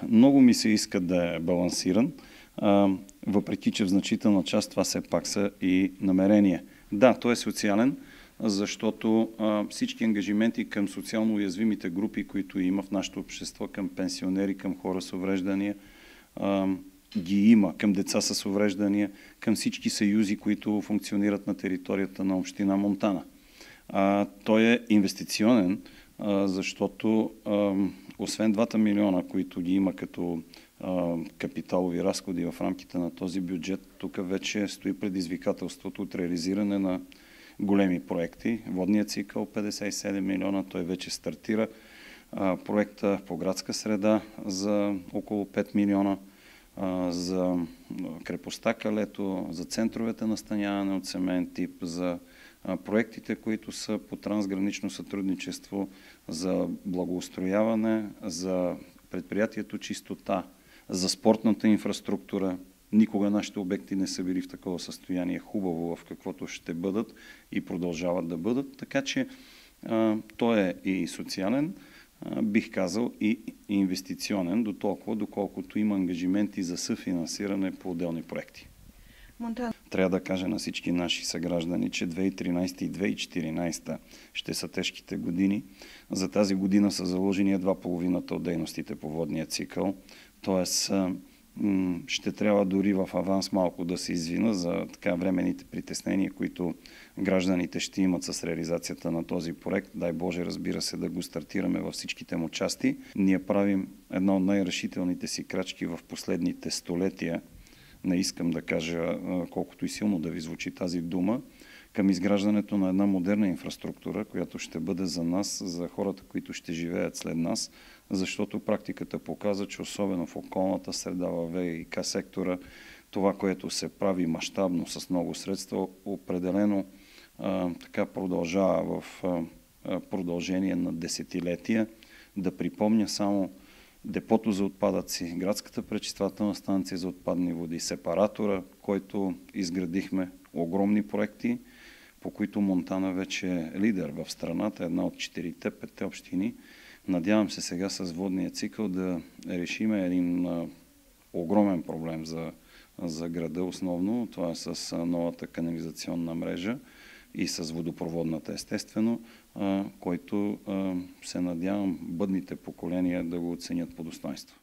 Много ми се иска да е балансиран, въпреки че в значителна част това все пак са и намерения. Да, той е социален, защото всички ангажименти към социално уязвимите групи, които има в нашето общество, към пенсионери, към хора с увреждания, ги има, към деца с увреждания, към всички съюзи, които функционират на територията на община Монтана. Той е инвестиционен, защото освен 2 милиона, които ги има като капиталови разходи в рамките на този бюджет, тук вече стои предизвикателството от реализиране на големи проекти. Водният цикъл 57 милиона, той вече стартира. Проекта по градска среда за около 5 милиона, за крепостта Калето, за центровете настаняване от семейен тип, за проектите, които са по трансгранично сътрудничество, за благоустрояване, за предприятието Чистота, за спортната инфраструктура. Никога нашите обекти не са били в такова състояние хубаво, в каквото ще бъдат и продължават да бъдат. Така че той е и социален, бих казал и инвестиционен, до толкова, доколкото има ангажименти за съфинансиране по отделни проекти. Трябва да кажа на всички наши съграждани, че 2013 и 2014 ще са тежките години. За тази година са заложени едва половината от дейностите по водния цикъл. Тоест, ще трябва дори в аванс малко да се извина за така временните притеснения, които гражданите ще имат с реализацията на този проект. Дай Боже, разбира се, да го стартираме във всичките му части. Ние правим една от най-решителните си крачки в последните столетия. Не искам да кажа колкото и силно да ви звучи тази дума, към изграждането на една модерна инфраструктура, която ще бъде за нас, за хората, които ще живеят след нас, защото практиката показва, че особено в околната среда, в ВиК сектора, това, което се прави мащабно с много средства, определено така продължава в продължение на десетилетия. Да припомня само депото за отпадъци, градската пречиствателна станция за отпадни води, сепаратора, който изградихме, огромни проекти, по които Монтана вече е лидер в страната, една от 4-5 общини. Надявам се сега с водния цикъл да решим един огромен проблем за града основно. Това е с новата канализационна мрежа и с водопроводната естествено, който се надявам бъдните поколения да го оценят по достоинство.